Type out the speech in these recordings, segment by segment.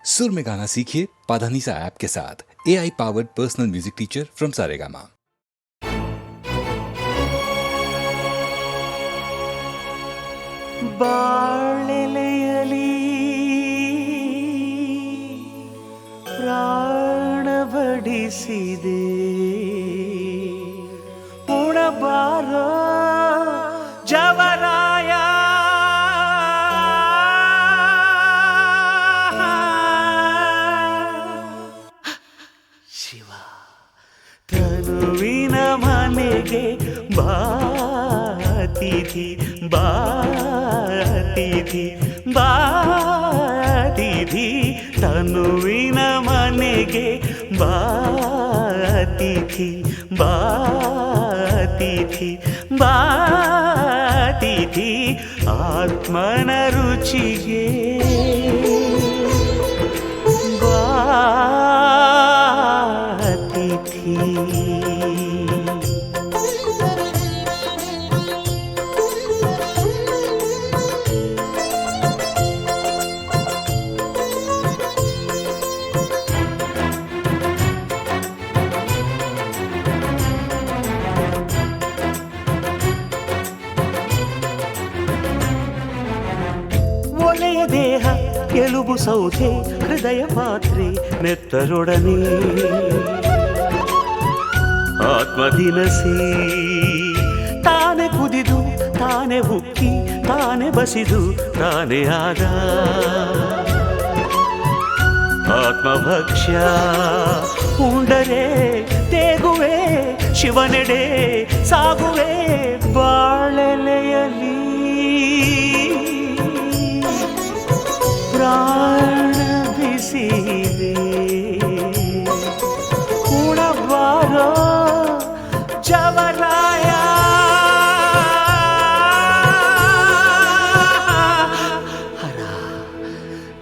सुर में गाना सीखिए पाधानीसा ऐप के साथ। AI powered personal music teacher from Saregama. ಬಾಳೆಲೆಯಲಿ ಪ್ರಾಣ ಬಡಿಸಿದೆ ಉಣಬಾರೋ ಜವರಾಯ ಶಿವ ತನುವಿನ ಮನೆಗೆ ಬಾತಿಥಿ ಬಾತಿಥಿ ಬಾತಿಥಿ ತನುವಿನ ಮನೆಗೆ ಬಾತಿಥಿ ಬಾತಿಥಿ ಬಾತಿಥಿ ಆತ್ಮನ ರುಚಿಗೆ ಬಾತಿಥಿ. ಒಲೆಯ ದೇಹ ಎಲುಬು ಸೌಧೆ ಹೃದಯ ಪಾತ್ರೆ ನೆತ್ತರೊಡನೆ ಆತ್ಮದಿನಸಿ ತಾನೆ ಕುದಿದು ತಾನೆ ಉಕ್ಕಿ ತಾನೆ ಬಸಿದು ತಾನೆ ಆದ ಆತ್ಮಭಕ್ಷ್ಯ ಉಂಡರೆ ತೇಗುವೆ ಶಿವನೆಡೆ ಸಾಗುವೆ ಬಾಳೆಲೆಯಲಿ ಪ್ರಾಣ ಬಿಸಿದೆ ಉಣಬಾರೋ ಜವರಾಯ ಹರ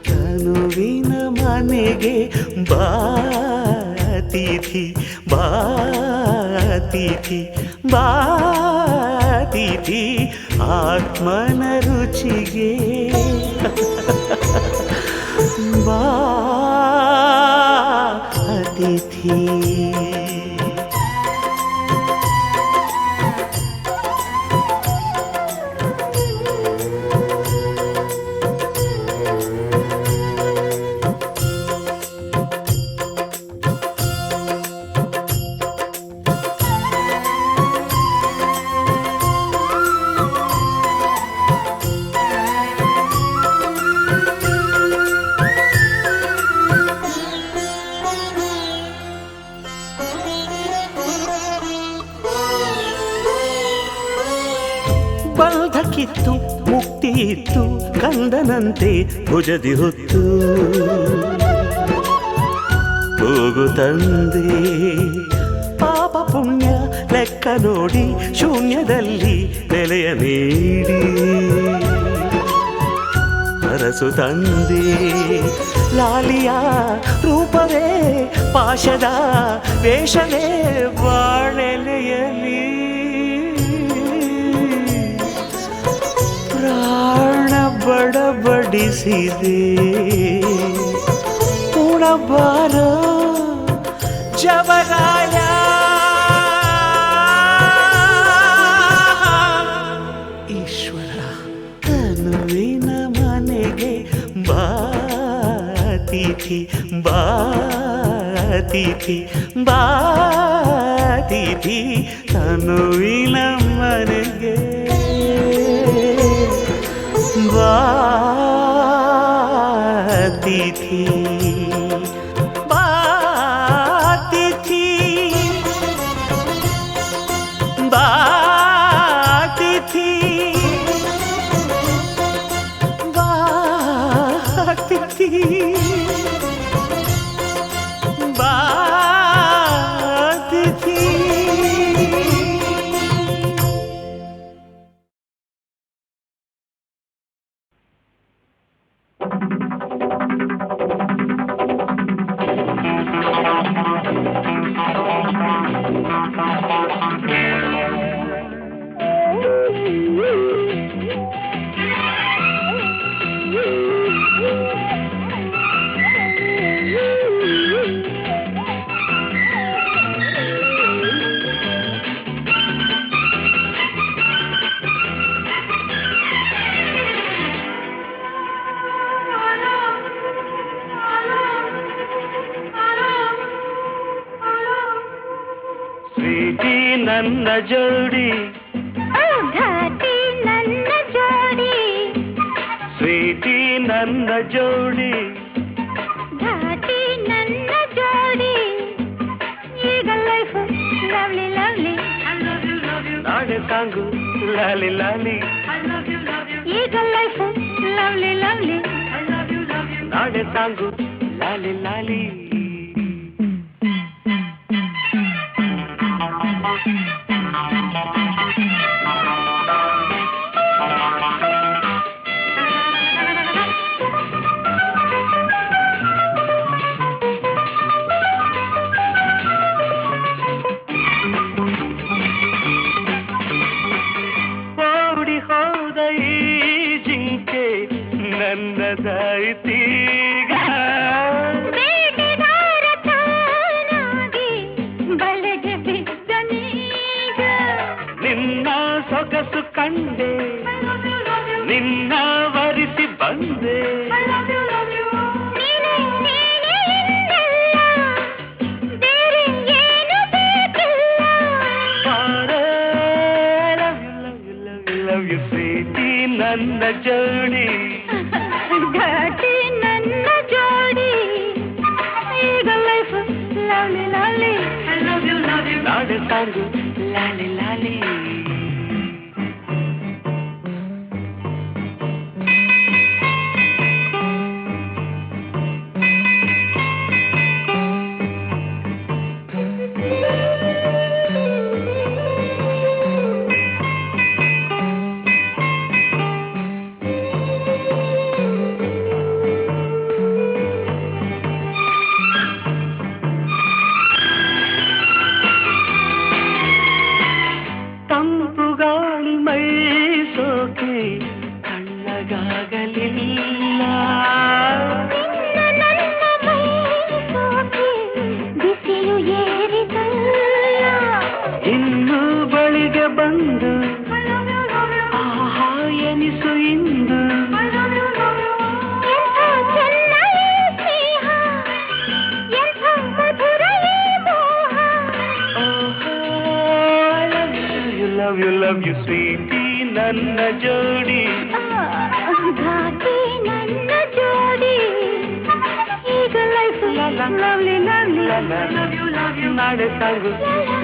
ತನುವಿನ ಮನೆಗೆ ಬಾತಿಥಿ ಬಾತಿಥಿ ಬಾತಿಥಿ ಆತ್ಮನ ರುಚಿಗೆ ಬಾತಿಥಿ. ಬಂಧಕ್ಕಿತ್ತು ಮುಕ್ತಿ ಇತ್ತು ಕಂದನಂತೆ ಭುಜದಿ ಹೊತ್ತು ಹೋಗು ತಂದೆ ಪಾಪ ಪುಣ್ಯ ಲೆಕ್ಕ ನೋಡಿ ಶೂನ್ಯದಲ್ಲಿ ನೆಲೆಯ ನೀಡಿ ಅರಸು ತಂದೆ ಲಾಲಿಯ ರೂಪವೇ ಪಾಶದ ವೇಷವೇ ಬಾಳೆಲೆಯಲಿ ಪ್ರಾಣ ಬಡಬಡಿಸಿದೆ ಉಣಬಾರೋ ಜವರಾಯ ಈಶ್ವರ ತನುವಿನ ಮನೆಗೆ ಬಾತಿಥಿ ಬಾತಿಥಿ ಬಾತಿಥಿ ತನುವಿನ ಮನೆಗೆ ಬಾತಿಥಿ ಬಾತಿಥಿ ಬಾತಿಥಿ ಬಾತಿಥಿ ಬಾತಿಥಿ. ಪ್ರೀತಿ ನನ್ನ ಜೋಡಿ ಘಾಟಿ ನನ್ನ ಜೋಡಿ ಪ್ರೀತಿ ನನ್ನ ಜೋಡಿ ಘಾಟಿ ನನ್ನ ಜೋಡಿ ಈಗ ಲೈಫ್ ಲವ್ಲಿ ಲವ್ಲಿ ನಾಳೆ ಸಾಂಗು ಲಾಲಿ ಲಾಲಿ ಈಗ ಲೈಫ್ ಲವ್ಲಿ ಲವ್ಲಿ ನಾಳೆ ಸಾಂಗು ಲಾಲಿ ಲಾಲಿ ಓಡಿ ಹೋದ ಈ ಜಿಂಕೆ ನನ್ನದಾಯಿತೀಗ ಬೇಟೆಗಾರ ತಾನಾಗಿ ಬಲೆಗೆ ಬಿದ್ದನೀಗ ನಿನ್ನ ಸೊಗಸು ಕಂಡೆ ನಿನ್ನ ವರಿಸಿ ಬಂದೆ ನೀನೇ ನೀನೇ ಎಂದಲ್ಲ ಬೇರೆ ಏನು ಬೇಕಿಲ್ಲ ಲವ್ ಯು ಪ್ರೀತಿ ನನ್ನ ಜೋಡಿ ಘಾಟಿ ನನ್ನ ಜೋಡಿ ಈಗ ಲೈಫ್ ಲವ್ಲಿ ಲವ್ಲಿ ನಾಳೆ ಸಾಂಗು ಲಾಲಿ ಲಾಲಿ ತಂಪು ಗಾಳಿ ಮೈ ಸೋಕೆ ತಣ್ಣಗಾಗಲಿಲ್ಲ ನಿನ್ನ ನನ್ನ ಮೈ ಸೋಕಿ ಬಿಸಿಲು ಏರಿದಲ್ಲ ಇನ್ನು ಬಳಿಗೆ ಬಂದು ಆಹಾ ಎನಿಸು ಇಂದು ಎಂಥ ಚೆನ್ನ ಈ ಸ್ನೇಹ ಎಂಥ ಮಧುರ ಈ ಮೋಹ ಲವ್ ಯು ಸ್ವೀಟಿ ನನ್ನ ಜೋಡಿ ಘಾಟಿ ನನ್ನ ಜೋಡಿ ಈಗ ಲೈಫ್ ಲವ್ಲಿ ಲವ್ಲಿ ನಾಳೆ ಸಾಂಗು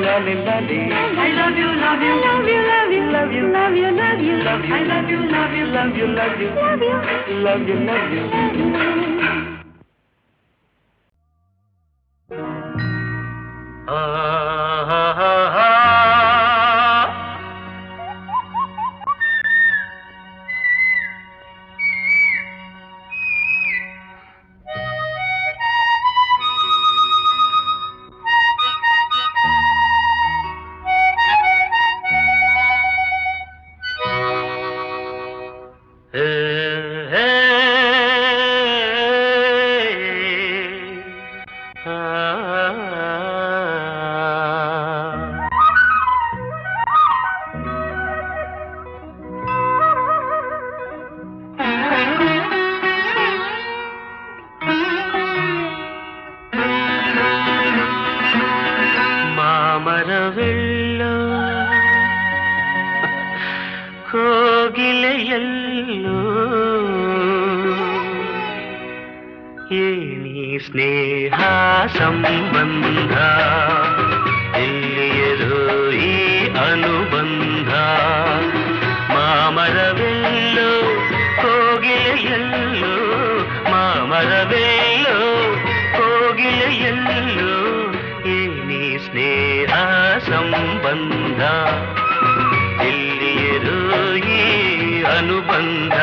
ಲಾಲಿ ಲಾಲಿ I love you, love you, love you, love you, love you, love you, love you, I love you, love you, love you, love you, love you, love you, love you. ಮಾಮರವೆಲ್ಲೋ ಕೋಗಿಲೆಯಲ್ಲೋ ಏನಿ ಸ್ನೇಹ ಸಂಬಂಧ ಎಲ್ಲಿಯದೋ ಈ ಅನುಬಂಧ ಮಾಮರವೆಲ್ಲೋ ಕೋಗಿಲೆಯಲ್ಲೋ ಮಾಮರವೆಲ್ಲೋ ಕೋಗಿಲೆಯಲ್ಲೋ ಏನಿ ಸ್ನೇಹ ಸಂಬಂಧ ಎಲ್ಲಿಯದೋ ಈ ಅನುಬಂಧ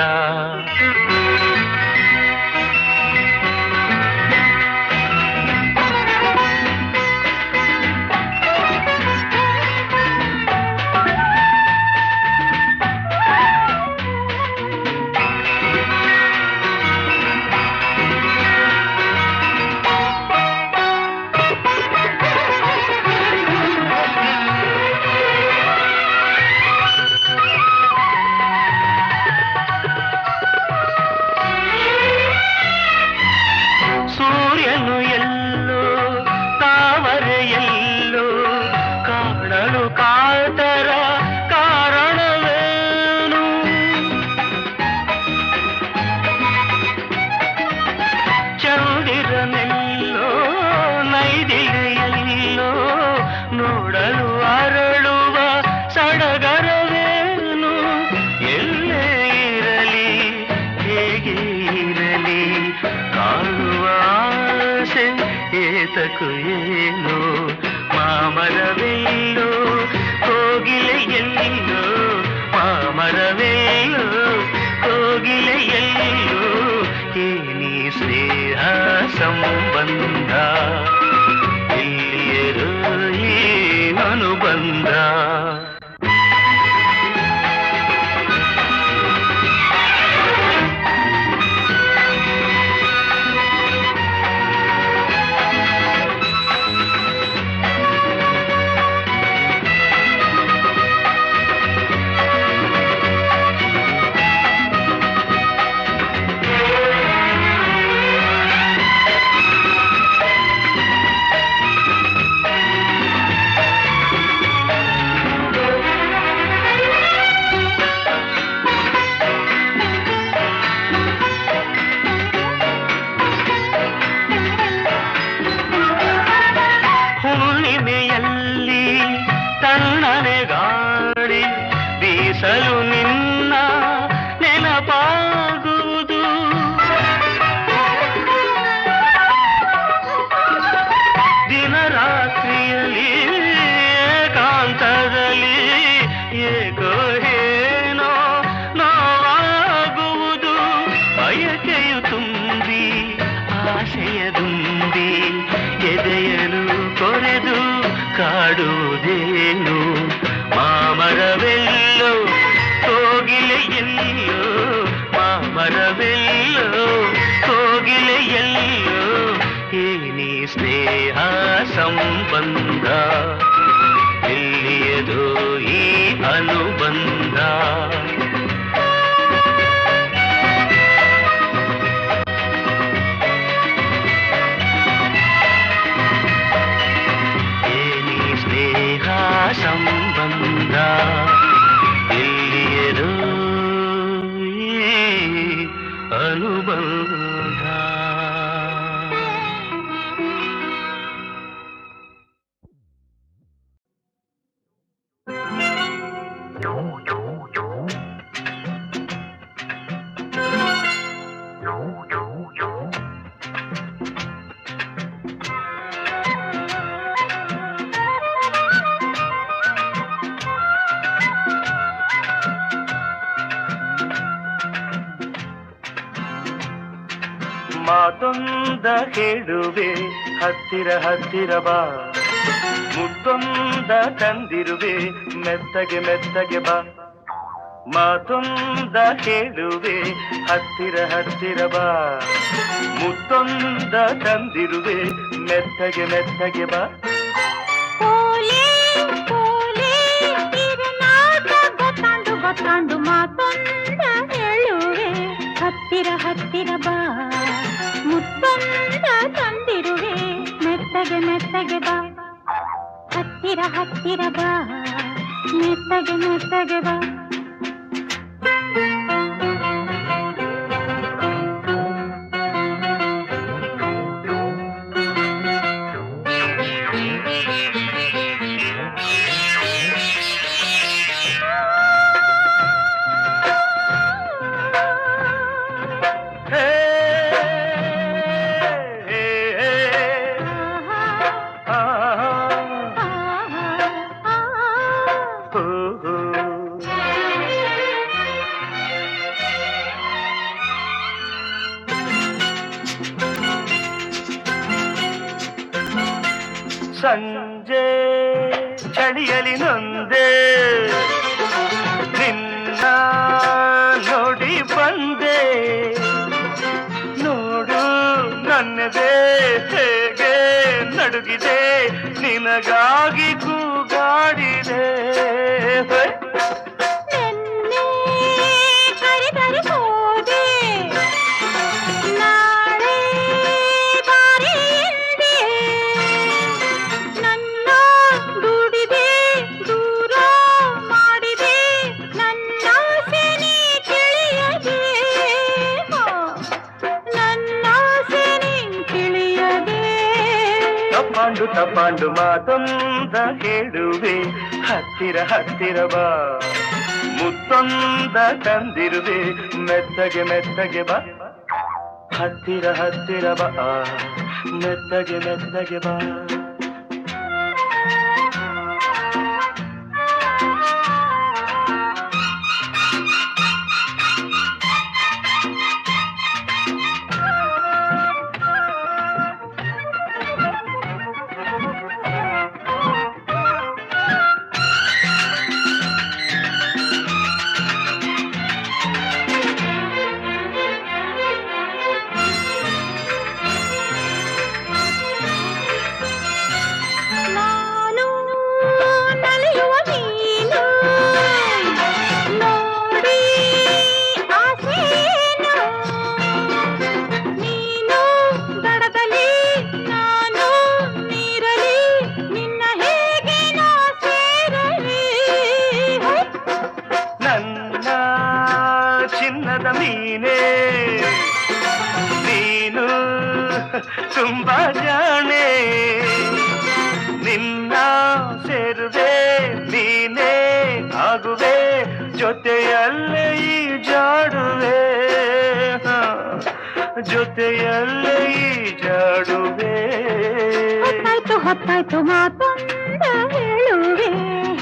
ಏತಕು ಏನೋ ಮಾಮರವೆಲ್ಲೋ ಕೋಗಿಲೆಯೆಲ್ಲೋ ಮಾಮರವೆಲ್ಲೋ ಕೋಗಿಲೆಯೆಲ್ಲೋ ಏನಿ ಸ್ನೇಹ ಸಂಬಂಧ ಇಲ್ಲಿಯರೋ ಈ ಅನುಬಂಧ ಬೀಸಲು ನಿನ್ನ ನೆನಪಾಗುವುದು ದಿನರಾತ್ರಿಯಲ್ಲಿ ಏಕಾಂತದಲ್ಲಿ ಏಕೋ ಏನೋ ನೋವಾಗುವುದು ಬಯಕೆಯು ತುಂಬಿ ಆಶೆಯ ದುಂಬಿ ಎದೆಯಲು ಕೊರೆದು ಕಾಡುವುದೇನು ಮಾಮರವೆಲ್ಲೋ ಕೋಗಿಲೆಯೆಲ್ಲೋ ಮಾಮರವೆಲ್ಲೋ ಕೋಗಿಲೆಯೆಲ್ಲೋ ಏನಿ ಸ್ನೇಹ ಸಂಬಂಧ ಎಲ್ಲಿಯದೋ ಈ ಅನುಬಂಧ ಸಂಬಂಧ ಎಲ್ಲಿಯರೋ ಅನುಬಂಧ ಮಾತೊಂದ ಹೇಳುವೆ ಹತ್ತಿರ ಹತ್ತಿರ ಬಾ ಮುತ್ತೊಂದ ತಂದಿರುವೆ ಮೆತ್ತಗೆ ಮೆತ್ತಗೆ ಬಾ ಮಾತೊಂದ ಹೇಳುವೆ ಹತ್ತಿರ ಹತ್ತಿರ ಬಾ ಮುತ್ತೊಂದ ತಂದಿರುವೆ ಮೆತ್ತಗೆ ಮೆತ್ತಗೆ ಬಾ ಗೊತ್ತಾಂಡು ಮಾತೊಂದ ಹೇಳುವೆ ಹತ್ತಿರ ಹತ್ತಿರ ಬಾ ಮುತ್ತೊಂದ ತಂದಿರುವೆ ಮೆತ್ತಗೆ ಮೆತ್ತಗೆ ಬಾ ಹತ್ತಿರ ಹತ್ತಿರ ಬಾ ಮೆತ್ತಗೆ ಮೆತ್ತಗೆ ಬಾ ಸಂಜೆ ಚಳಿಯಲಿ ನೊಂದೆ ನಿನ್ನ ನೋಡಿ ಬಂದೆ ನೋಡು ನನ್ನದೇ ಹೇಗೆ ನಡುಗಿದೆ ನಿನಗಾಗಿ ಕೂಗಾಡಿದೆ ತಪ್ಪಾಂಡು ಮಾತೊಂದ ಹೇಳುವೆ ಹತ್ತಿರ ಹತ್ತಿರ ಬಾ ಮುತ್ತೊಂದ ತಂದಿರುವೆ ಮೆತ್ತಗೆ ಮೆತ್ತಗೆ ಬಾ ಹತ್ತಿರ ಹತ್ತಿರ ಬಾ ಮೆತ್ತಗೆ ಮೆತ್ತಗೆ ಬಾ. ತುಂಬಾ ಜಾಣೆ ನಿನ್ನ ಸೇರುವೆ ನೀನೇ ಆಗುವೆ ಜೊತೆಯಲ್ಲೇ ಈ ಜಾಡುವೆ ಜೊತೆಯಲ್ಲೇ ಈ ಜಾಡುವೆ. ಹೊತ್ತಾಯ್ತು ಹೊತ್ತಾಯ್ತು ಮಾತೊಂದ ಹೇಳುವೆ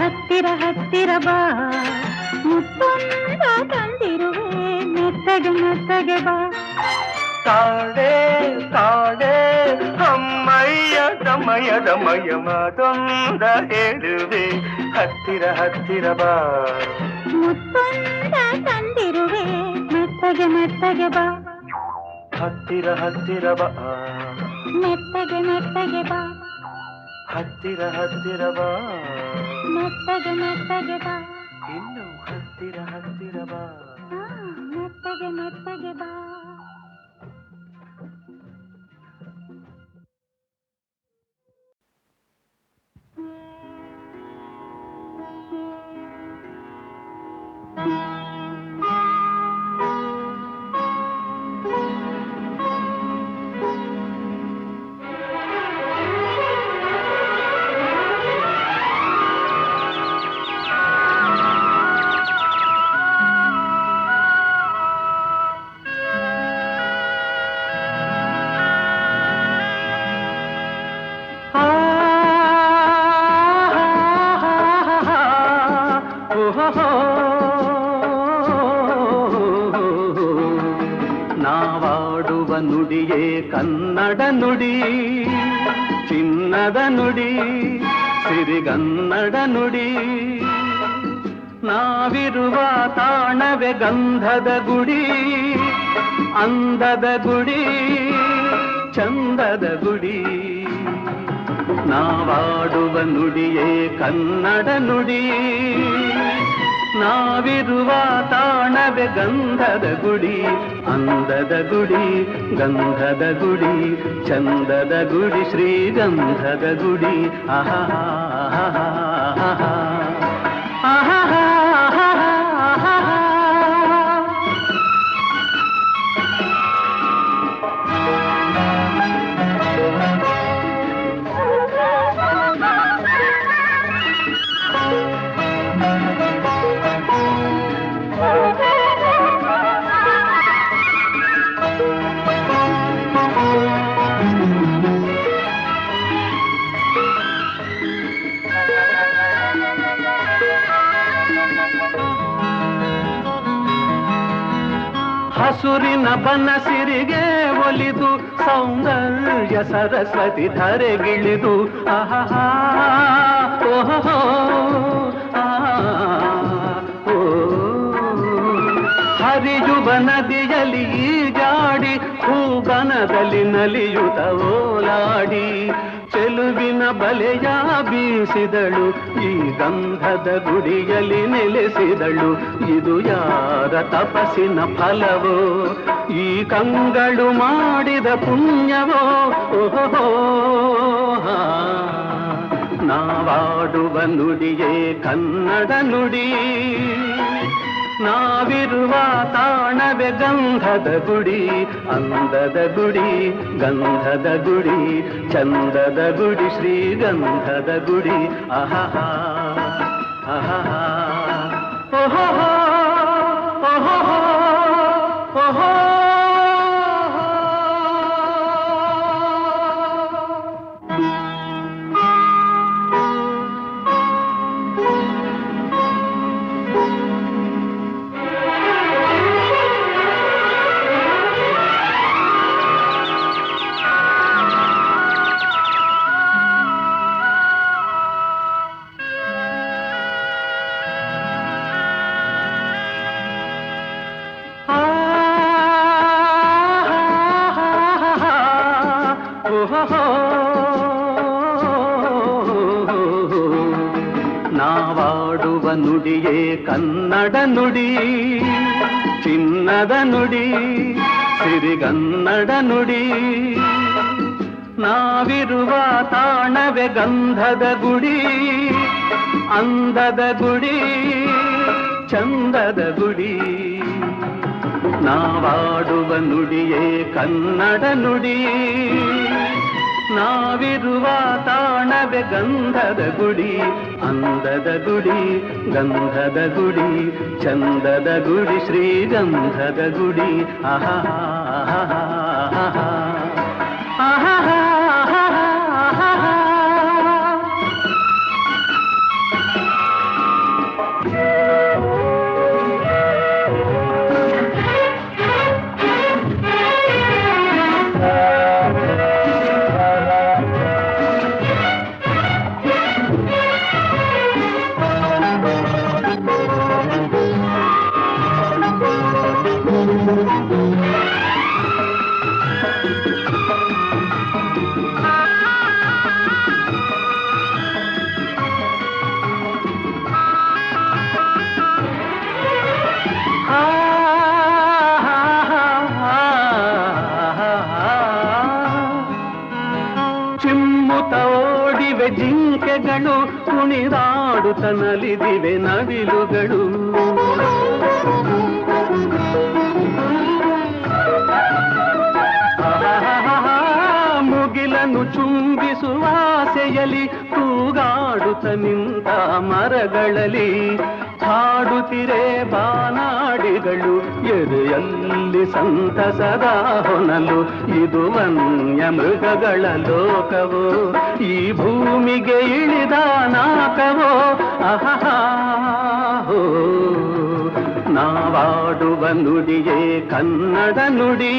ಹತ್ತಿರ ಹತ್ತಿರ ಬಾ ಮುತ್ತೊಂದ ತಂದಿರುವೆ ಮೆತ್ತಗೆ ಮೆತ್ತಗೆ ಬಾ. ತಾಡೆ ತಾಡೆ ಅಮ್ಮಯ್ಯ ದಮಯ ದಮಯ ಮಾತೊಂದ ಹೇಳುವೆ ಹತ್ತಿರ ಹತ್ತಿರ ಬಾ ಮುತ್ತೊಂದ ತಂದಿರುವೆ ಮೆತ್ತಗೆ ಮೆತ್ತಗೆ ಬಾ. ಹತ್ತಿರ ಹತ್ತಿರ ಬಾ ಮೆತ್ತಗೆ ಮೆತ್ತಗೆ ಬಾ. ಹತ್ತಿರ ಹತ್ತಿರ ಬಾ ಮೆತ್ತಗೆ ಮೆತ್ತಗೆ ಬಾ. ಇನ್ನು ಹತ್ತಿರ ಹತ್ತಿರ ಬಾ ಮೆತ್ತಗೆ ಮೆತ್ತಗೆ ಬಾ. ನಾವಾಡುವ ನುಡಿಯೇ ಕನ್ನಡ ನುಡಿ ಚಿನ್ನದ ನುಡಿ ಸಿರಿಗನ್ನಡ ನುಡಿ. ನಾವಿರುವ ತಾಣವೇ ಗಂಧದ ಗುಡಿ ಅಂದದ ಗುಡಿ ಚಂದದ ಗುಡಿ. ನಾವಾಡುವ ನುಡಿಯೇ ಕನ್ನಡ ನುಡಿ ನಾವಿರುವ ತಾಣವೇ ಗಂಧದ ಗುಡಿ ಅಂದದ ಗುಡಿ ಗಂಧದ ಗುಡಿ ಚಂದದ ಗುಡಿ ಶ್ರೀಗಂಧದ ಗುಡಿ. ಆಹಾ ಆಹಾ ಆಹಾ ಆಹಾ. ಹಸುರಿನ ಬನಸಿರಿಗೆ ಒಲಿದು ಸೌಂದರ್ಯ ಸರಸ್ವತಿ ಧರೆಗಿಳಿದು ಆಹಾ ಓಹೋ ಓ ಹರಿಯುವ ನದಿಯಲ್ಲಿ ಜಾಡಿ ಹೂಗನದಲ್ಲಿ ನಲಿಯುತ ಓಲಾಡಿ ಚೆಲುವಿನ ಬಲೆಯ ಬೀಸಿದಳು ಈ ಗಂಧದ ಗುಡಿಯಲ್ಲಿ ನೆಲೆಸಿದಳು. ಇದು ಯಾರ ತಪಸ್ಸಿನ ಫಲವೋ ಈ ಕಂಗಳು ಮಾಡಿದ ಪುಣ್ಯವೋ ಓಹೋ. ನಾವಾಡುವ ನುಡಿಯೇ ಕನ್ನಡ ನುಡಿ ನಾವಿರುವ ತಾಣವೇ ಗಂಧದ ಗುಡಿ ಅಂದದ ಗುಡಿ ಗಂಧದ ಗುಡಿ ಚಂದದ ಗುಡಿ ಶ್ರೀಗಂಧದ ಗುಡಿ. ಆಹಾ ಆಹಾ ಓಹೋ ಓಹೋ ಓಹೋ. ಓಹೋ ನಾವಾಡುವ ನುಡಿಯೇ ಕನ್ನಡ ನುಡಿ, ಚಿನ್ನದ ನುಡಿ, ಸಿರಿಗನ್ನಡ ನುಡಿ. ನಾವಿರುವ ತಾಣವೇ ಗಂಧದ ಗುಡಿ, ಅಂದದ ಗುಡಿ, ಚಂದದ ಗುಡಿ. ನಾವಾಡುವ ನುಡಿಯೇ ಕನ್ನಡ ನುಡಿ, ನಾವಿರುವ ತಾಣವೇ ಗಂಧದ ಗುಡಿ, ಅಂದದ ಗುಡಿ, ಗಂಧದ ಗುಡಿ, ಚಂದದ ಗುಡಿ, ಶ್ರೀಗಂಧದ ಗುಡಿ. ಆಹಾ ಆಹಾ ಆಹಾ ಆಹಾ ಜಿಂಕೆಗಳು ಕುಣಿದಾಡುತ್ತ ನಲಿದಿವೆ ನವಿಲುಗಳು. ಮುಗಿಲನ್ನು ಚುಂಬಿಸುವ ಆಸೆಯಲ್ಲಿ ತೂಗಾಡುತ್ತ ನಿಂತ ಮರಗಳಲ್ಲಿ ಹಾಡುತ್ತಿರೆ ಬಾನಾಡಿಗಳು. ಎದೆಯಲ್ಲಿ ಸಂತಸದ ಹೊನಲು, ಇದು ವನ್ಯ ಮೃಗಗಳ ಲೋಕವೋ, ಈ ಭೂಮಿಗೆ ಇಳಿದ ನಾಕವೋ. ಆಹಾ ನಾವಾಡುವ ನುಡಿಯೇ ಕನ್ನಡ ನುಡಿ,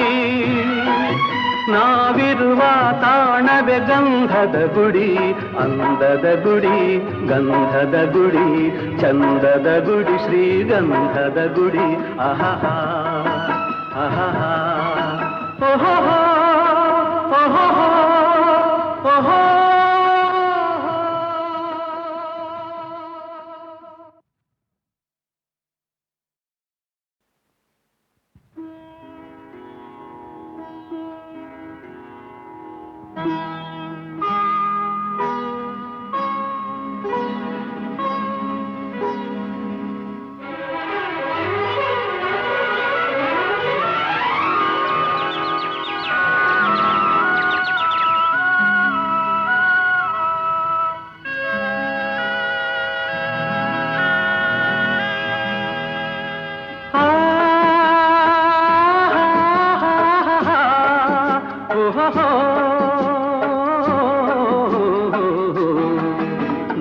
ನಾವಿರುವ ತಾಣವೇ ಗಂಧದ ಗುಡಿ, ಅಂದದ ಗುಡಿ, ಗಂಧದ ಗುಡಿ, ಚಂದದ ಗುಡಿ, ಶ್ರೀಗಂಧದ ಗುಡಿ. ಆಹಾ ಆಹಾ ಓಹೋ ಓಹೋ ಓಹೋ.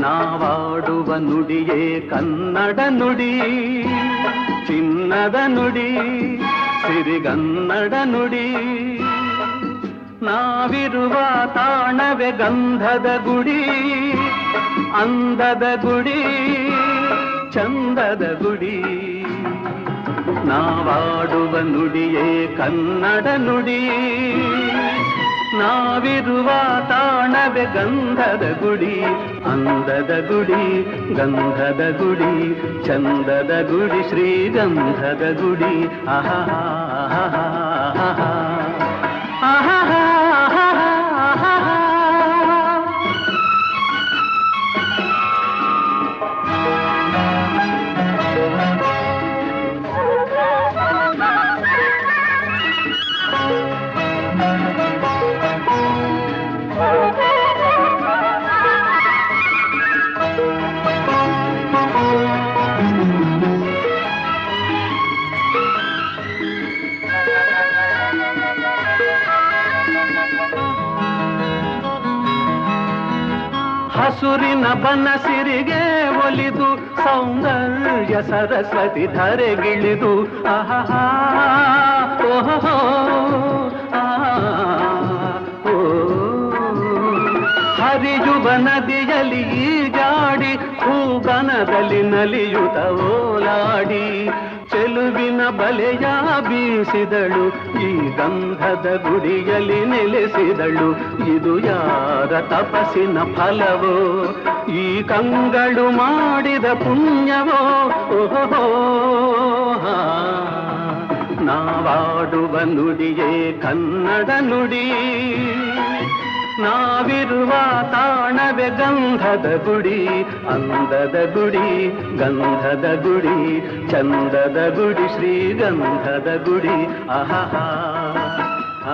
ನಾವಾಡುವ ನುಡಿಯೇ ಕನ್ನಡ ನುಡಿ, ಚಿನ್ನದ ನುಡಿ, ಸಿರಿಗನ್ನಡ ನುಡಿ. ನಾವಿರುವ ತಾಣವೇ ಗಂಧದ ಗುಡಿ, ಅಂದದ ಗುಡಿ, ಚಂದದ ಗುಡಿ. ನಾವಾಡುವ ನುಡಿಯೇ ಕನ್ನಡ ನುಡಿ, ನಾವಿರುವ ತಾಣವೇ ಗಂಧದ ಗುಡಿ, ಅಂದದ ಗುಡಿ, ಗಂಧದ ಗುಡಿ, ಚಂದದ ಗುಡಿ, ಶ್ರೀಗಂಧದ ಗುಡಿ. ಆಹಾ ಆಹಾ ಆಹಾ ಆಹಾ ಹಸುರಿನ ಬನಸಿರಿಗೆ ಒಲಿದು ಸೌಂದರ್ಯ ಸರಸ್ವತಿ ಧರೆಗಿಳಿದು. ಆಹಾ ಓಹೋ ಹರಿಯುವ ನದಿಯಲ್ಲಿ ಈಜಾಡಿ ಹೂಗನದಲ್ಲಿ ನಲಿಯುತ್ತ ಓಲಾಡಿ ಚೆಲುವಿನ ಬಲೆಯ ಬೀಸಿದಳು, ಈ ಗಂಧದ ಗುಡಿಯಲ್ಲಿ ನೆಲೆಸಿದಳು. ಇದು ಯಾರ ತಪಸ್ಸಿನ ಫಲವೋ, ಈ ಕಂಗಳು ಮಾಡಿದ ಪುಣ್ಯವೋ? ಓಹೋ, ನಾವಾಡುವ ನುಡಿಯೇ ಕನ್ನಡ ನುಡಿ, ನಾವಿರುವ ತಾಣವೇ ಗಂಧದ ಗುಡಿ. ಅಂದದ ಗುಡಿ, ಗಂಧದ ಗುಡಿ, ಚಂದದ ಗುಡಿ, ಶ್ರೀಗಂಧದ ಗುಡಿ. ಆಹಾ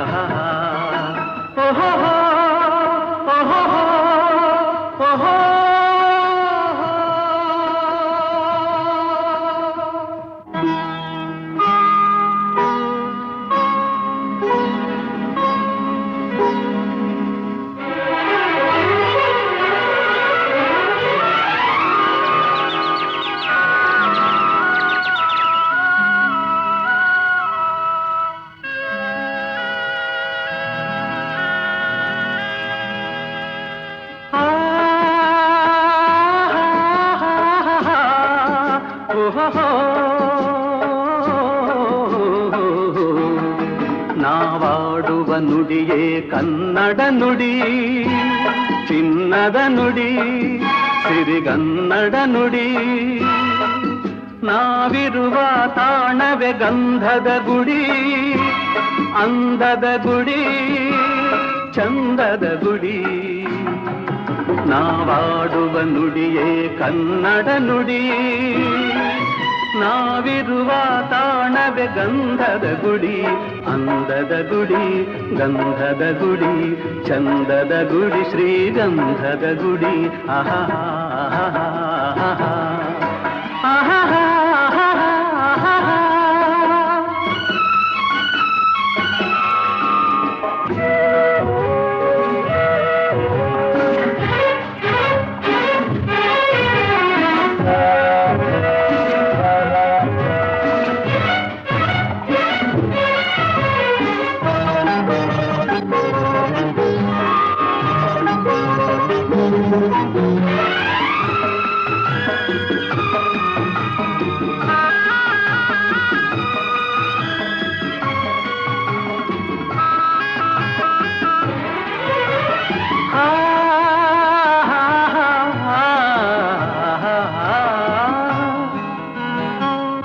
ಆಹಾ ಓಹೋ ಓಹೋ ಓಹೋ. ನಾವಾಡುವ ನುಡಿಯೇ ಕನ್ನಡ ನುಡಿ, ಚಿನ್ನದ ನುಡಿ, ಸಿರಿಗನ್ನಡ ನುಡಿ. ನಾವಿರುವ ತಾಣವೇ ಗಂಧದ ಗುಡಿ, ಅಂದದ ಗುಡಿ, ಚಂದದ ಗುಡಿ. ನಾವಾಡುವ ನುಡಿಯೇ ಕನ್ನಡ ನುಡಿ, ನಾವಿರುವ ತಾಣವೇ ಗಂಧದ ಗುಡಿ. ಅಂದದ ಗುಡಿ, ಗಂಧದ ಗುಡಿ, ಚಂದದ ಗುಡಿ, ಶ್ರೀಗಂಧದ ಗುಡಿ. ಆಹಾ ಆಹಾ ಆಹಾ ಆಹಾ.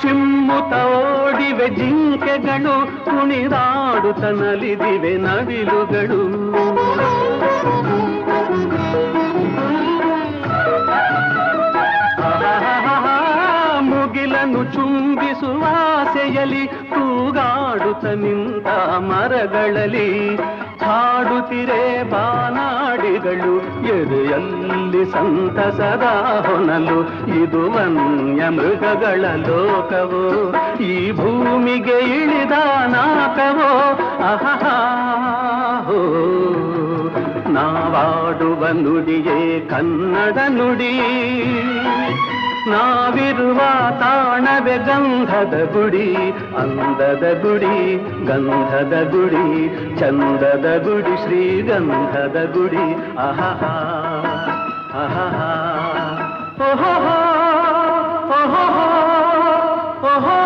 ಚಿಮ್ಮುತ್ತ ಓಡಿವೆ ಜಿಂಕೆಗಳು, ಕುಣಿದಾಡುತ್ತ ನಲಿದಿವೆ ನವಿಲುಗಳು. ಮುಗಿಲನ್ನು ಚುಂಬಿಸುವ ಆಸೆಯಲ್ಲಿ ತೂಗಾಡುತ್ತ ನಿಂತ ಮರಗಳಲ್ಲಿ ಹಾಡುತ್ತಿರೆ ಬಾನಾಡಿಗಳು. ಎದೆಯಲ್ಲಿ ಸಂತಸದ ಹೊನಲು, ಇದು ವನ್ಯ ಮೃಗಗಳ ಲೋಕವೋ, ಈ ಭೂಮಿಗೆ ಇಳಿದ ನಾಕವೋ. ಆಹಾ ನಾವಾಡುವ ನುಡಿಯೇ ಕನ್ನಡ ನುಡಿ, ನಾವಿರುವ ತಾಣವೇ ಗಂಧದ ಗುಡಿ. ಅಂದದ ಗುಡಿ, ಗಂಧದ ಗುಡಿ, ಚಂದದ ಗುಡಿ, ಶ್ರೀಗಂಧದ ಗುಡಿ. ಆಹಾ ಆಹಾ ಓಹೋ ಓಹೋ ಓಹೋ.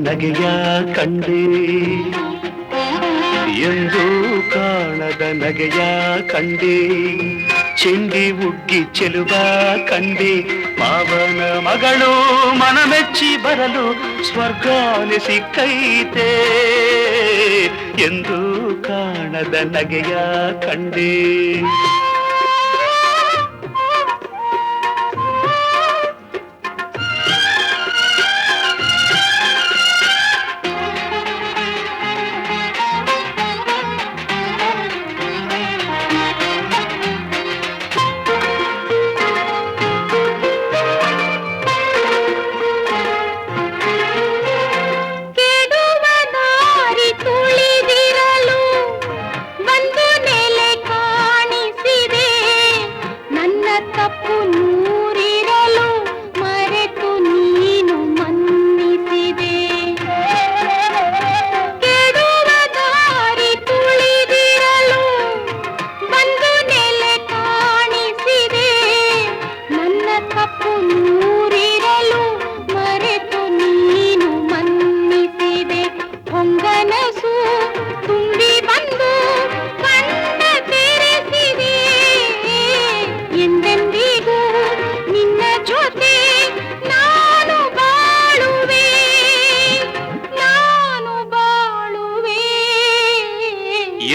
ನಗೆಯ ಕಂಡೆ ಎಂದೂ ಕಾಣದ ನಗೆಯ ಕಂಡೆ ಚೆಂಡಿ ಉಗ್ಗಿ ಚೆಲುವ ಕಂಡೆ ಮಾವನ ಮಗಳು ಮನಮೆಚ್ಚಿ ಬರಲು ಸ್ವರ್ಗಾನೆ ಸಿಕ್ಕೈತೆ ಎಂದು ಕಾಣದ ನಗೆಯ ಕಂಡೆ.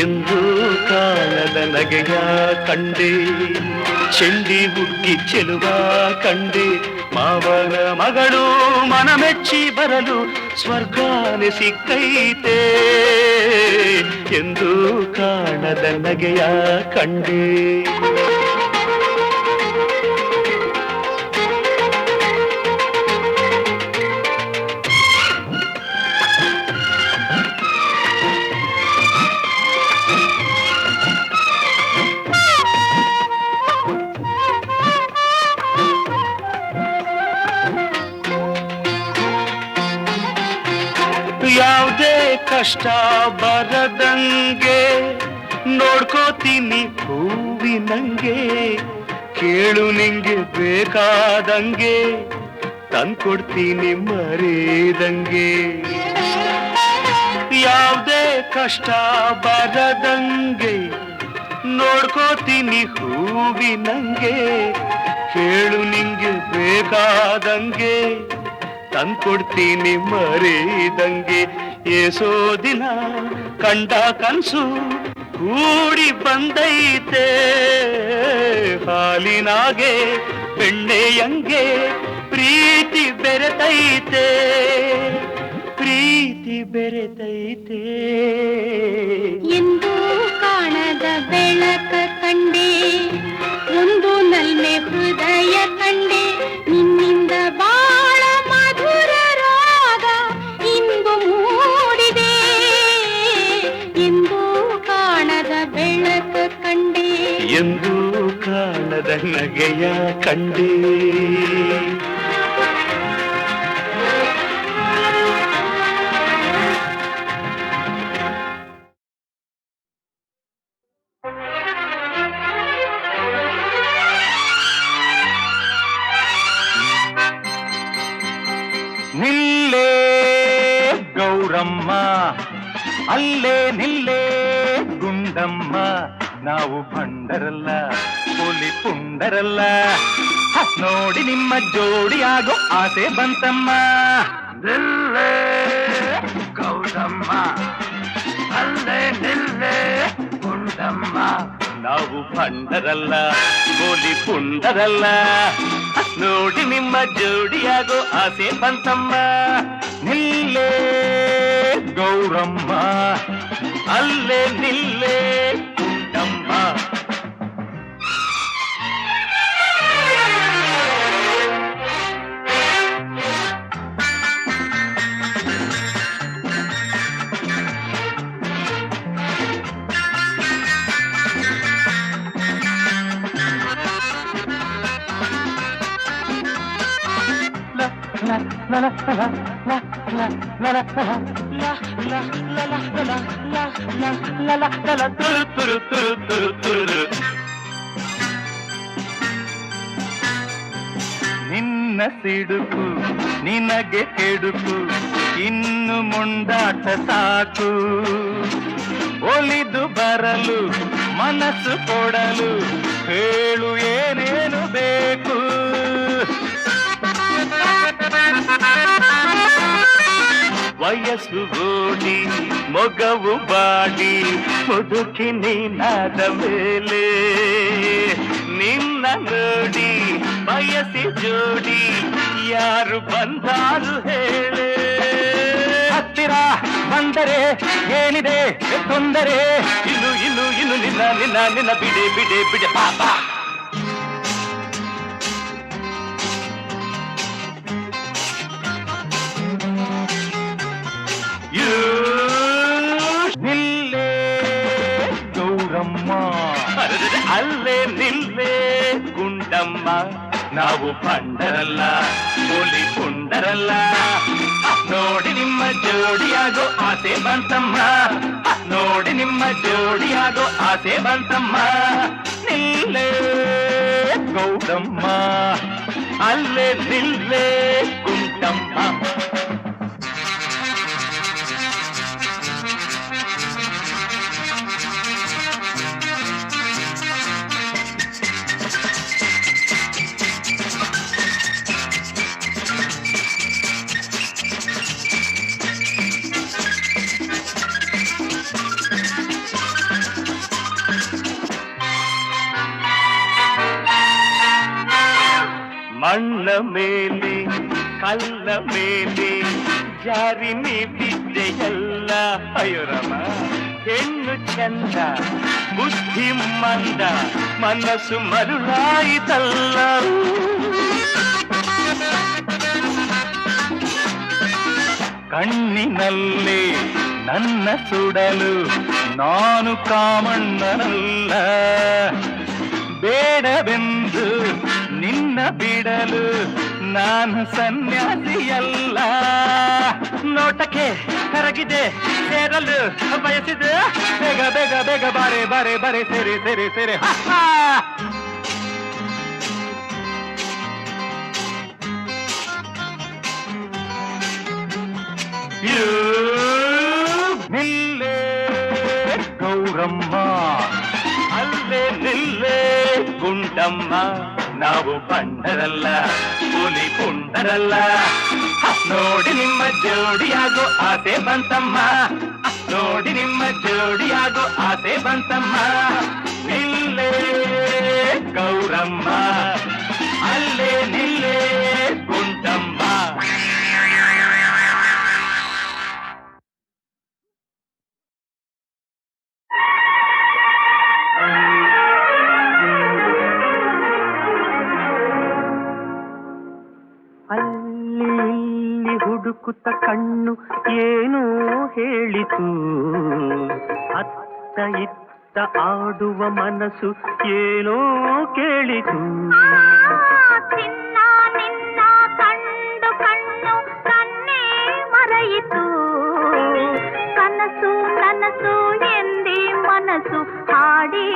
ಎಂದು ಕಾಣದ ನಗೆಯ ಕಂಡೆ ಚೆಂಡಿ ಹುಡುಗಿ ಚೆಲುವ ಕಂಡೆ ಮಾವನ ಮಗಳು ಮನಮೆಚ್ಚಿ ಬರಲು ಸ್ವರ್ಗಾನೆ ಸಿಕ್ಕೈತೆ ಎಂದು ಕಾಣದ ನಗೆಯ ಕಂಡೆ. ಯಾವುದೇ ಕಷ್ಟ ಬರದಂಗೆ ನೋಡ್ಕೋತೀನಿ ಹೂವಿನಂಗೆ ಕೇಳು ನಿಂಗೆ ಬೇಕಾದಂಗೆ ತಂದ್ಕೊಡ್ತೀನಿ ಮರೆದಂಗೆ. ಯಾವುದೇ ಕಷ್ಟ ಬರದಂಗೆ ನೋಡ್ಕೋತೀನಿ ಹೂವಿನಂಗೆ ಕೇಳು ನಿಂಗೆ ಬೇಕಾದಂಗೆ ತಂದ್ಕೊಡ್ತೀನಿ ಮರೆದಂಗೆ. ಏಸೋ ದಿನ ಕಂಡ ಕನಸು ಕೂಡಿ ಬಂದೈತೆ ಹಾಲಿನಾಗೆ ಬೆಣ್ಣೆಯಂಗೆ ಪ್ರೀತಿ ಬೆರೆತೈತೆ ಪ್ರೀತಿ ಬೆರೆತೈತೆ. ಎಂದು ಕಾಣದ ಬೆಳಕ ಕಂಡೆ ಒಂದು ನಲ್ಮೆ ಹೃದಯ ಕಂಡೆ ನಿನ್ನಿಂದ ಬಾಳ ಮಧುರ ರಾಗ ಇಂದು ಮೂಡಿದೆ ಎಂದು ಕಾಣದ ಬೆಳಕ ಕಂಡೆ ಎಂದು ಕಾಣದ ನಗೆಯ ಕಂಡೆ. ನಿಲ್ಲೇ ಗೌರಮ್ಮ ಅಲ್ಲೇ ನಿಲ್ಲೇ ಗುಂಡಮ್ಮ ನಾವು ಭಂಡರಲ್ಲ ಪೊಲಿ ಪುಂಡರಲ್ಲ ನೋಡಿ ನಿಮ್ಮ ಜೋಡಿಯಾಗೋ ಆಸೆ ಬಂತಮ್ಮ. ನಿಲ್ಲೇ ಗೌರಮ್ಮ ಅಲ್ಲೇ ನಿಲ್ಲೇ ಗುಂಡಮ್ಮ ನಾವು ಭಂಡರಲ್ಲ ಪೊಲಿ ಪುಂಡರಲ್ಲ ನೋಡಿ ನಿಮ್ಮ ಜೋಡಿಯಾಗೋ ಆಸೆ ಬಂತಮ್ಮ. ನಿಲ್ಲೇ ಗೌರಮ್ಮ ಅಲ್ಲೇ ನಿಲ್ಲೇ ಗುಂಡಮ್ಮ. ನಿನ್ನ ಸಿಡುಕು ನಿನಗೆ ಕೆಡುಕು ಇನ್ನು ಮುಂದಾಟ ಸಾಕು ಒಲಿದು ಬರಲು ಮನಸ್ಸು ಕೊಡಲು ಹೇಳು ಏನೇನು ಬೇಕು. ವಯಸ್ಸು ಓಡಿ ಮೊಗವು ಬಾಡಿ ಮುದುಕಿ ನೀನಾದ ಮೇಲೆ ನಿನ್ನ ನೋಡಿ ಬಯಸಿ ಜೋಡಿ ಯಾರು ಬಂದಾರು ಹೇಳೆ. ಹತ್ತಿರ ಬಂದರೆ ಏನಿದೆ ತೊಂದರೆ, ಇನ್ನು ಇನ್ನು ಇನ್ನು ನಿನ್ನ ನಿನ್ನ ನಿನ್ನ ಬಿಡೆ ಬಿಡೆ ಬಿಡೆ ಪಾಪ. ನಿಲ್ಲೇ ಗೌರಮ್ಮ, ಅಲ್ಲೇ ನಿಲ್ಲೇ ಗುಂಡಮ್ಮ, ನಾವು ಪಂಡರಲ್ಲ ಹುಲಿ ಪುಂಡರಲ್ಲ. ನೋಡಿ ನಿಮ್ಮ ಜೋಡಿಯಾಗೋ ಆಸೆ ಬಂತಮ್ಮ, ನೋಡಿ ನಿಮ್ಮ ಜೋಡಿಯಾಗೋ ಆಸೆ ಬಂತಮ್ಮ. ನಿಲ್ಲೇ ಗೌರಮ್ಮ, ಅಲ್ಲೇ ನಿಲ್ಲೇ ಗುಂಡಮ್ಮ. ಮಣ್ಣ ಮೇಲೆ ಕಲ್ಲ ಮೇಲೆ ಜಾರಿ ನೀ ಬಿದ್ದೆಯಲ್ಲ. ಅಯ್ಯೋರಮ್ಮ, ಹೆಣ್ಣು ಚಂದ ಬುದ್ಧಿ ಮಂದ ಮನಸ್ಸು ಮರುಳಾಯಿತಲ್ಲ. ಕಣ್ಣಿನಲ್ಲಿ ನನ್ನ ಸುಡಲು ನಾನು ಕಾಮಣ್ಣನಲ್ಲ. ಬೇಡವೆಂದು ನಿನ್ನ ಬಿಡಲು ನಾನು ಸನ್ಯಾಸಿಯಲ್ಲ. ನೋಟಕ್ಕೆ ಕರಗಿದೆ ಸೇರಲು ಬಯಸಿದೆ, ಬೇಗ ಬೇಗ ಬೇಗ ಬಾರೆ ಬಾರೆ ಬಾರೆ ಸೇರೆ ಸೇರೆ ಸೇರೆ. ನಿಲ್ಲೇ ಗೌರಮ್ಮ, ಅಲ್ಲೇ ನಿಲ್ಲೇ ಗುಂಡಮ್ಮ, ನಾವು ಪಂಡರಲ್ಲ ಹುಲಿ ಪುಂಡರಲ್ಲ. ನೋಡಿ ನಿಮ್ಮ ಜೋಡಿಯಾಗೋ ಆಸೆ ಬಂತಮ್ಮ, ನೋಡಿ ನಿಮ್ಮ ಜೋಡಿಯಾಗೋ ಆಸೆ ಬಂತಮ್ಮ. ನಿಲ್ಲೇ ಗೌರಮ್ಮ, ಅಲ್ಲೇ ನಿಲ್ಲೇ ಗುಂಡಮ್ಮ. ಅಲ್ಲಿ ಇಲ್ಲಿ ಹುಡುಕುತ್ತ ಕಣ್ಣು ಏನೋ ಹೇಳಿತು, ಅತ್ತ ಇತ್ತ ಆಡುವ ಮನಸ್ಸು ಏನೋ ಕೇಳಿತು. ಚಿನ್ನ ನಿನ್ನ ಕಂಡು ಕಣ್ಣು ಕಣ್ಣೇ ಮರೆಯಿತು, ಕನಸು ನನಸು ಎಂದಿ ಮನಸ್ಸು ಹಾಡಿ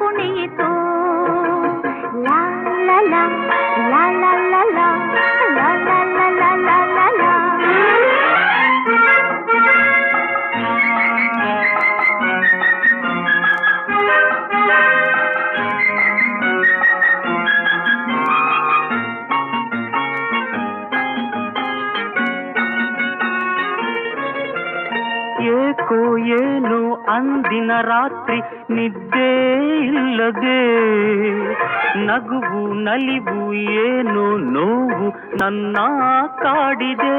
ಕುಣಿಯಿತು. ಲಾ ಲಾ ಲಾ ಲಾ ಲಾ ಲಾ ಲಾ ಲಾ ಲಾ ಲಾ ಲಾ ಲಾ ಲಾ. ಏಕೋ ಏನು ಅಂದಿನ ರಾತ್ರಿ ನಿದ್ದೆ ಇಲ್ಲದೆ, ನಗುವು ನಲಿವು ಏನು ನೋವು ನನ್ನ ಕಾಡಿದೆ.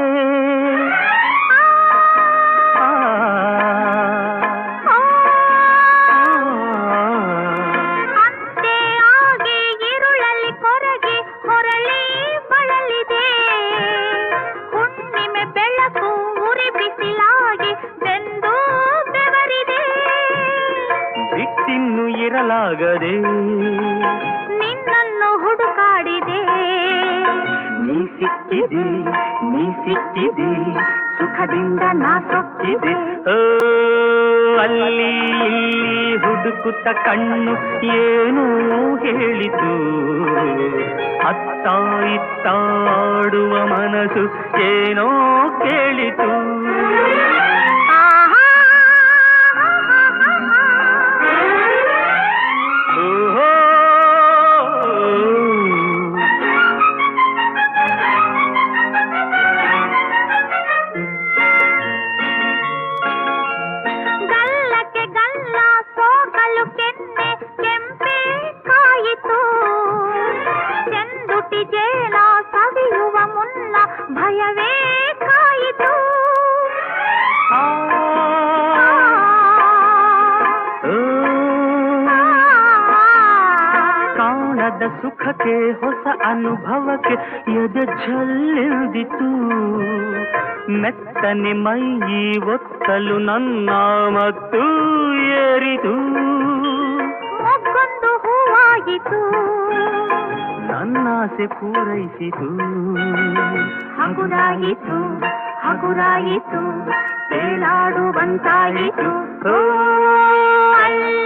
ಅಂತೆ ಆಗಿ ಇರುಳಲ್ಲಿ ಕೊರಗಿ ಹೊರಳಿ ಬಳಲಿದೆ, ಹುಣ್ಣಿಮೆ ಬೆಳಕು ಉರಿ ಬಿಸಿಲಾಗಿ ಬೆಂದು ಬೆವರಿದೆ. ಬಿಟ್ಟಿನ್ನು ಇರಲಾಗದೆ ನಿನ್ನನ್ನು ಹುಡುಕಾಡಿದೆ, ನೀ ಸಿಕ್ಕಿದೆ ನೀ ಸಿಕ್ಕಿದೆ ಸುಖದಿಂದ ನಾ ಸೊಕ್ಕಿದೆ. ಅಲ್ಲಿ ಇಲ್ಲಿ ಹುಡುಕುತ್ತ ಕಣ್ಣು ಏನೋ ಹೇಳಿತು, ಅತ್ತ ಇತ್ತ ಆಡುವ ಮನಸ್ಸು ಏನೋ ಕೇಳಿತು. ಓಹೋ ಸುಖಕ್ಕೆ ಹೊಸ ಅನುಭವಕ್ಕೆ ಎದೆ ಝಲ್ಲೆಂದಿತು ಮೆತ್ತನೆ ಮೈ ಒತ್ತಲು ನನ್ನ ಮತ್ತು ಏರಿತು ಮೊಗ್ಗೊಂದು ಹೂವಾಯಿತು ನನ್ನಾಸೆ ಪೂರೈಸಿತು ಹಗುರಾಯಿತು ಹಗುರಾಯಿತು ತೇಲಾಡುವಂತಾಯಿತು ಅಲ್ಲಿ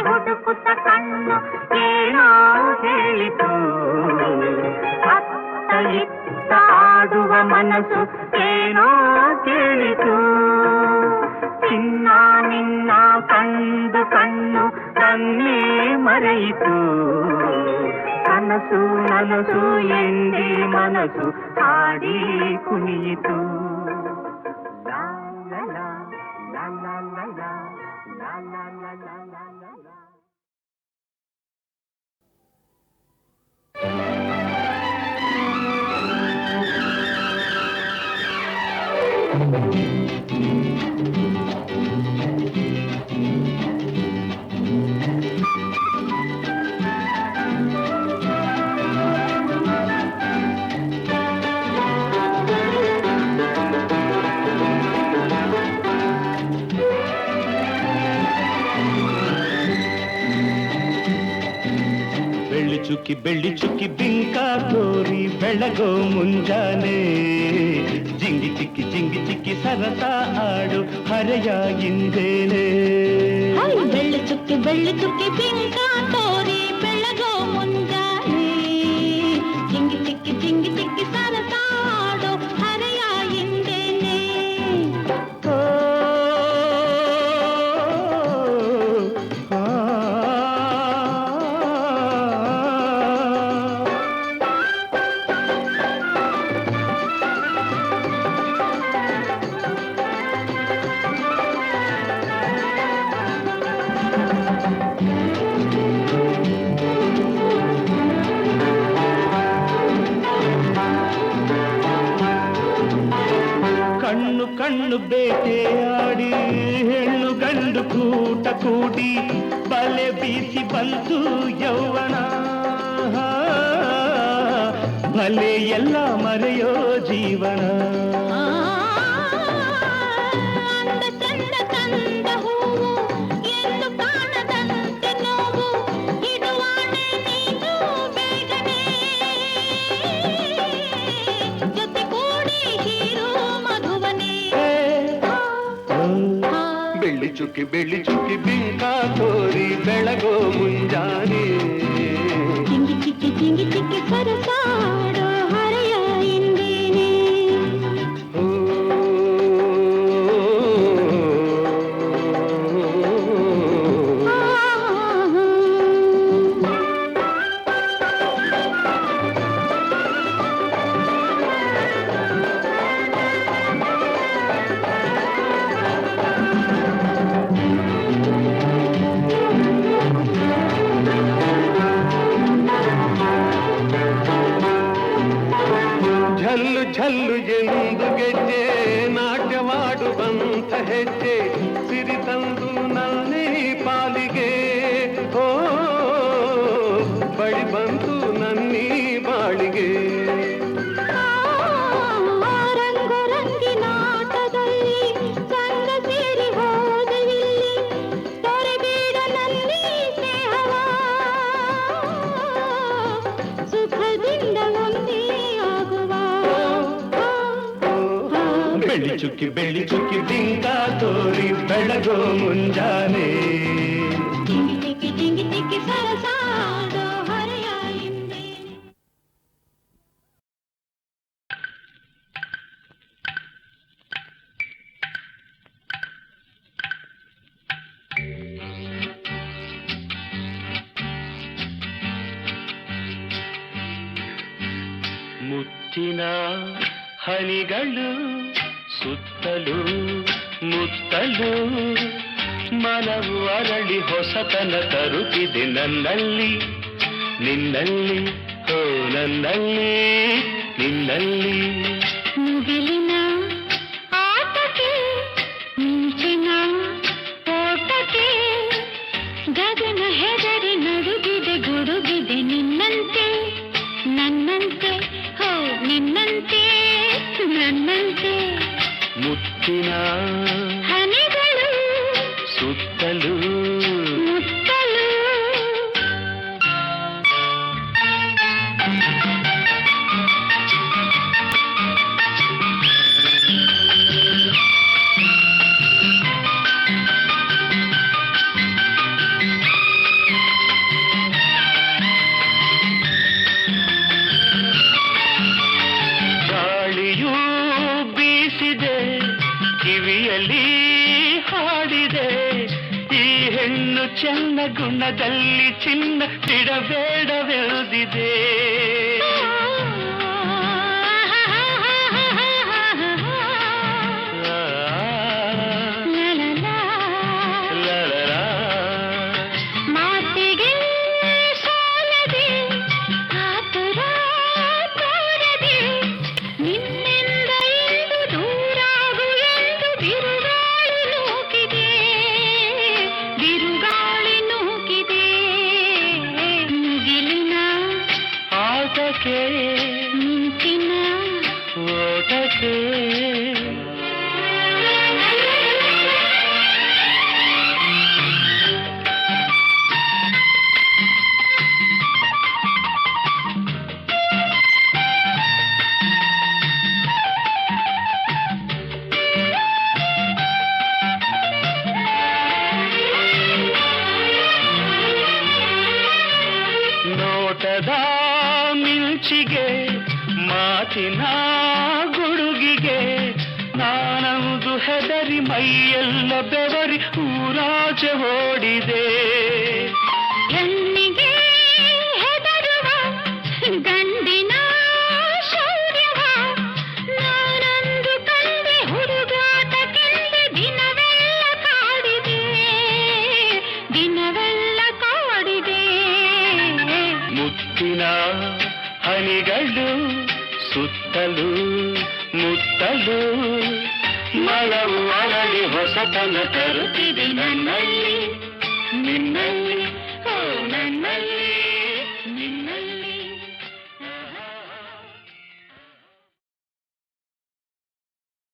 ಹುಡುಕುತ್ತ ಕಣ್ಣು ಏನೋ ಹೇಳಿತು ಅತ್ತ ಇತ್ತ ಆಡುವ ಮನಸ್ಸು ಏನೋ ಕೇಳಿತು ಚಿನ್ನ ನಿನ್ನ ಕಂಡು ಕಣ್ಣು ಕಣ್ಣೇ ಮರೆಯಿತು ಕನಸು ನನಸು ಎಂದಿ ಮನಸ್ಸು ಹಾಡಿ ಕುಣಿಯಿತು ಲಾ ಲಾ ಲಾ ಲಾ ಲಾ ಲಾ ಲಾ ಲಾ ಲಾ ಲಾ ಲಾ ಲಾ ಲಾ. ಬೆಳ್ಳಿ ಚುಕ್ಕಿ ಬಿಂಕ ತೋರಿ ಬೆಳಗೋ ಮುಂಜಾನೆ ಜಿಂಗಿ ಚಿಕ್ಕಿ ಸರಸ ಆಡು ಹರೆಯಾಗಿಂದೇನೆ ಬೆಳ್ಳಿ ಚುಕ್ಕಿ ಬಿಂಕ ತೋರಿ ಬೆಳಗೋ ಮುಂಜಾನೆ ಜಿಂಗಿ ಚಿಕ್ಕಿ ಸರಸ ಆಡು ಹರೆಯಾಗಿಂದೇನೆ ಕಣ್ಣು ಬೇಟೆಯಾಡಿ ಹೆಣ್ಣು ಗಂಡು ಕೂಟ ಕೂಡಿ ಬಲೆ ಬೀಸಿ ಬಂತು ಯೌವನ ಭಲೆ ಎಲ್ಲ ಮರೆಯೋ ಜೀವನ ಬೆಳ್ಳಿ ಚುಕ್ಕಿ ಬಿಂಕ ತೋರಿ ಬೆಳಗೋ ಮುಂಜಾನೆ ಜಿಂಗಿ ಚಿಕ್ಕಿ ಸರಸಾಡೋ ಹರೆಯ ಎಂದೇನೆ ಝಲ್ಲು ಎಂದು ಗೆಜ್ಜೆ ನಾಟ್ಯವಾಡುವಂತ ಹೆಜ್ಜೆ ಸಿರಿ ತಂದು ನನ್ನೇ ಪಾಲಿಗೆ ಓ ಬಳಿ ಬಂತು ನನ್ನೀ ಬಾಳಿಗೆ ರಂಗಿನಾಟದಲ್ಲಿ ಸಂಗ ಸೇರಿ ಹೋದವಿಲ್ಲಿ ತೊರೆಬೇಡ ನನ್ನಿ ಸ್ನೇಹವ ಸುಖದಿಂದ ಒಂದೇ ಬೆಳ್ಳಿ ಚುಕ್ಕಿ ಬಿಂಕ ತೋರಿ ಬೆಳಗೋ ಮುಂಜಾನೆ ಜಿಂಗಿ ಚಿಕ್ಕಿ ಸರಸಾಡೋ ಹರೆಯ ಎಂದೇನೆ ಮುತ್ತಿನ ಹನಿಗಳು ಸುತ್ತಲೂ ಮುತ್ತಲು ಮನವು ಅರಳಿ ಹೊಸತನ ತರುತ್ತಿದೆ ನನ್ನಲ್ಲಿ ನಿನ್ನಲ್ಲಿ ಓ ನನ್ನಲ್ಲಿ ನಿನ್ನಲ್ಲಿ ಮುಗಿಲಿನ ಆಟಕ್ಕೆ ಮಿಂಚಿನ ಓಟಕ್ಕೆ ಗಗನ ಹೆದರಿ ನಡುಗಿದೆ ಗುಡುಗಿದೆ ಹನಿಗಳು ಸುತ್ತಲೂ ಮುತ್ತಲು ಗಾಳಿಯೂ ಬೀಸಿದೆ ಕಿವಿಯಲ್ಲಿ ಹಾಡಿದೆ ಈ ಹೆಣ್ಣು ಚೆನ್ನ ಗುಣದಲ್ಲಿ ಚಿನ್ನ ಬಿಡಬೇಡವೆಲ್ದಿದೆ ಮಾತಿಗೆ ಸಾಲದೆ ಕಾತುರ ತೋರದೆ ನಿನ್ನಿಂದ ಇಂದು ದೂರಾಗು ಎಂದು ಬಿರುಗಾಳಿ ನೂಕಿದೆ ಮುಗಿಲಿನ ಆಟಕ್ಕೆ ಮಿಂಚಿನ ಓಟಕ್ಕೆ ನೋಟದ ಮಿಂಚಿಗೆ ಮಾತಿನ ಗುಡುಗಿಗೆ ನಾನಂದು ಹೆದರಿ ಮೈಯೆಲ್ಲ ಬೆವರಿ ಊರಾಚೆ ಓಡಿದೆ ಹೆಣ್ಣಿಗೆ ಹೆದರುವ ಗಂಡಿನ ಶೌರ್ಯವ ನಾನಂದು ಕಂಡೆ ಹುಡುಗಾಟಕ್ಕೆಂದೆ ದಿನವೆಲ್ಲ ಕಾಡಿದೆ ಮುತ್ತಿನ ಹನಿಗಳು ಸುತ್ತಲೂ ಮುತ್ತಲು ಮಲವು ಅರಳಿ ಹೊಸತನ ತರುತ್ತಿದೆ ನನ್ನಲ್ಲಿ ನಿನ್ನಲ್ಲಿ